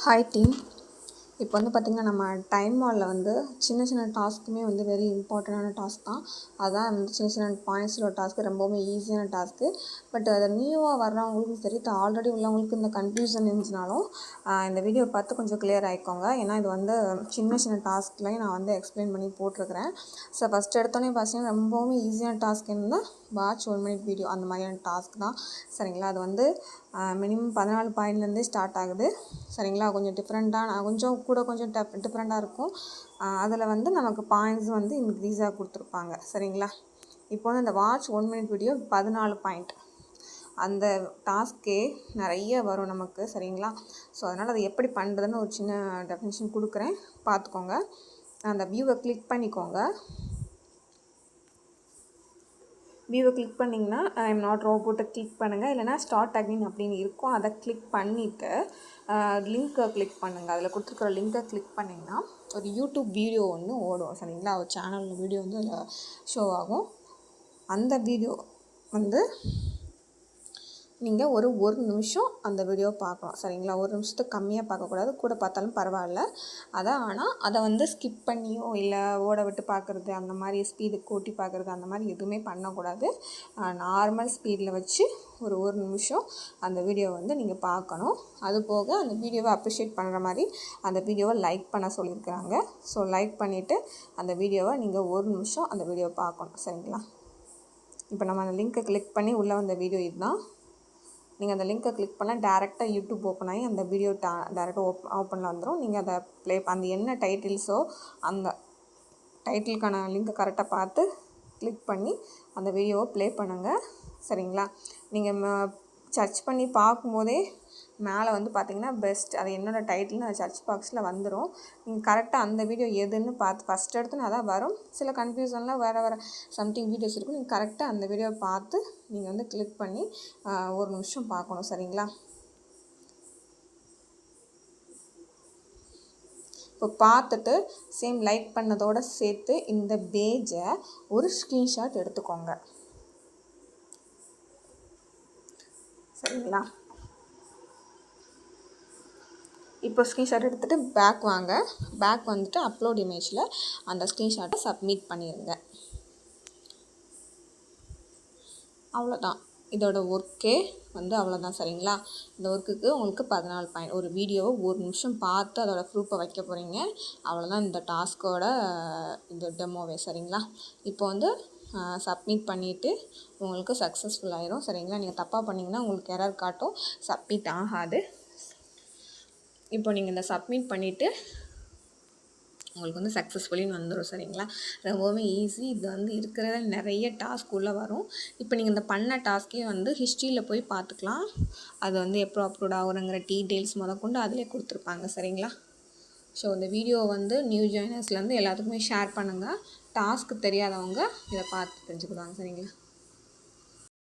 Hi team. இப்போ வந்து பார்த்திங்கன்னா நம்ம டைம் வாலில் வந்து சின்ன சின்ன டாஸ்க்குமே வந்து வெரி இம்பார்ட்டண்டான டாஸ்க் தான். அதான் வந்து சின்ன சின்ன பாயிண்ட்ஸில் ஒரு டாஸ்க்கு ரொம்பவுமே ஈஸியான டாஸ்க்கு. பட் அதை நியூவாக வர்றவங்களுக்கும் சரி ஆல்ரெடி உள்ளவங்களுக்கு இந்த கன்ஃபியூஷன் இருந்துச்சுனாலும் இந்த வீடியோ பார்த்து கொஞ்சம் கிளியர் ஆகிக்கோங்க. ஏன்னா இது வந்து சின்ன சின்ன டாஸ்க்லையும் நான் வந்து எக்ஸ்பிளைன் பண்ணி போட்டிருக்கிறேன். ஸோ ஃபஸ்ட் எடுத்தோடனே பார்த்தீங்கன்னா ரொம்பவுமே ஈஸியான டாஸ்க் என்னன்னா வாட்ச் 1 மினிட் வீடியோ அந்த மாதிரியான டாஸ்க் தான். சரிங்களா? அது வந்து மினிமம் 14 பாயிண்ட்லேருந்தே ஸ்டார்ட் ஆகுது. சரிங்களா? கொஞ்சம் டிஃப்ரெண்ட்டான கொஞ்சம் டிஃப்ரெண்ட்டாக இருக்கும். அதில் வந்து நமக்கு பாயிண்ட்ஸ் வந்து இன்க்ரீஸாக கொடுத்துருப்பாங்க. சரிங்களா? இப்போ வந்து அந்த வாட்ச் 1 மினிட் வீடியோ 14 பாயிண்ட் அந்த டாஸ்க்கே நிறைய வரும் நமக்கு. சரிங்களா? ஸோ அதனால் அதை எப்படி பண்ணுறதுன்னு ஒரு சின்ன டெஃபினிஷன் கொடுக்குறேன், பார்த்துக்கோங்க. அந்த வியூவை கிளிக் பண்ணிக்கோங்க. வியூவை கிளிக் பண்ணிங்கன்னா ஐம் நாட் ரோபோட்டை கிளிக் பண்ணுங்கள், இல்லைனா ஸ்டார்ட் அகைன் அப்படின்னு இருக்கும். அதை கிளிக் பண்ணிவிட்டு லிங்க்கை கிளிக் பண்ணுங்கள். அதில் கொடுத்துருக்குற லிங்க்கை கிளிக் பண்ணிங்கன்னா ஒரு யூடியூப் வீடியோ ஒன்று ஓடும். சரிங்களா? ஒரு சேனலில் வீடியோ வந்து அதில் ஷோ ஆகும். அந்த வீடியோ வந்து நீங்கள் ஒரு நிமிஷம் அந்த வீடியோ பார்க்கணும். சரிங்களா? 1 நிமிஷத்துக்கு கம்மியாக பார்க்கக்கூடாது, கூட பார்த்தாலும் பரவாயில்ல. ஆனால் அதை வந்து ஸ்கிப் பண்ணியோ இல்லை ஓட விட்டு பார்க்குறது அந்த மாதிரி ஸ்பீடு கூட்டி பார்க்குறது அந்த மாதிரி எதுவுமே பண்ணக்கூடாது. நார்மல் ஸ்பீடில் வச்சு ஒரு நிமிஷம் அந்த வீடியோ வந்து நீங்கள் பார்க்கணும். அதுபோக அந்த வீடியோவை அப்ரிஷியேட் பண்ணுற மாதிரி அந்த வீடியோவை லைக் பண்ண சொல்லியிருக்கிறாங்க. ஸோ லைக் பண்ணிவிட்டு அந்த வீடியோவை நீங்கள் 1 நிமிஷம் அந்த வீடியோவை பார்க்கணும். சரிங்களா? இப்போ நம்ம அந்த லிங்க்கை கிளிக் பண்ணி உள்ளே வந்த வீடியோ இதுதான். நீங்கள் அந்த லிங்க்கை கிளிக் பண்ணால் டேரெக்டாக யூடியூப் ஓப்பன் ஆகி அந்த வீடியோ டேரெக்டாக ஓப்பனில் வந்துடும். நீங்கள் அதை அந்த என்ன டைட்டில்ஸோ அந்த டைட்டிலுக்கான லிங்க்கை கரெக்டாக பார்த்து கிளிக் பண்ணி அந்த வீடியோவை ப்ளே பண்ணுங்கள். சரிங்களா? நீங்கள் சர்ச் பண்ணி பார்க்கும்போதே மேலே வந்து பார்த்திங்கன்னா பெஸ்ட் அது என்னோடய டைட்டில்னு அந்த சர்ச் பாக்ஸில் வந்துடும். நீங்கள் கரெக்டாக அந்த வீடியோ எதுன்னு பார்த்து ஃபஸ்ட் எடுத்துன்னு அதான் வரும். சில கன்ஃபியூஷனில் வேறு சம்திங் வீடியோஸ் இருக்கும். நீங்கள் கரெக்டாக அந்த வீடியோவை பார்த்து நீங்கள் வந்து கிளிக் பண்ணி 1 நிமிஷம் பார்க்கணும். சரிங்களா? இப்போ பார்த்துட்டு சேம் லைக் பண்ணதோடு சேர்த்து இந்த பேஜை ஒரு ஸ்க்ரீன்ஷாட் எடுத்துக்கோங்க. சரிங்களா? இப்போ ஸ்க்ரீன்ஷாட் எடுத்துகிட்டு பேக் வாங்க. பேக் வந்துட்டு அப்லோட் இமேஜில் அந்த ஸ்க்ரீன்ஷாட்டை சப்மிட் பண்ணிடுங்க. அவ்வளோதான். இதோட ஒர்க்கே வந்து அவ்வளோதான். சரிங்களா? இந்த ஒர்க்குக்கு உங்களுக்கு 14 பாயிண்ட். ஒரு வீடியோவை 1 நிமிஷம் பார்த்து அதோடய ப்ரூஃபை வைக்க போகிறீங்க. அவ்வளோதான் இந்த டாஸ்க்கோட இந்த டெமோவே. சரிங்களா? இப்போ வந்து சப்மிட் பண்ணிவிட்டு உங்களுக்கு சக்ஸஸ்ஃபுல் ஆயிரும். சரிங்களா? நீங்கள் தப்பாக பண்ணிங்கன்னா உங்களுக்கு எரர் காட்டும், சப்மிட் ஆகாது. இப்போ நீங்கள் இந்த சப்மிட் பண்ணிவிட்டு உங்களுக்கு வந்து சக்ஸஸ்ஃபுல்லின்னு வந்துடும். சரிங்களா? ரொம்பவுமே ஈஸி. இது வந்து இருக்கிறத நிறைய டாஸ்க் உள்ளே வரும். இப்போ நீங்கள் இந்த பண்ண டாஸ்க்கே வந்து ஹிஸ்ட்ரியில் போய் பார்த்துக்கலாம். அது வந்து எப்போ அப்லோட் ஆகுறங்கிற டீட்டெயில்ஸ் முதற்கொண்டு அதிலே கொடுத்துருப்பாங்க. சரிங்களா? ஸோ இந்த வீடியோ வந்து நியூ ஜாயினர்ஸ்லேருந்து எல்லாத்துக்குமே ஷேர் பண்ணுங்கள். டாஸ்க்கு தெரியாதவங்க இதை பார்த்து தெரிஞ்சுக்கிடுவாங்க. சரிங்களா?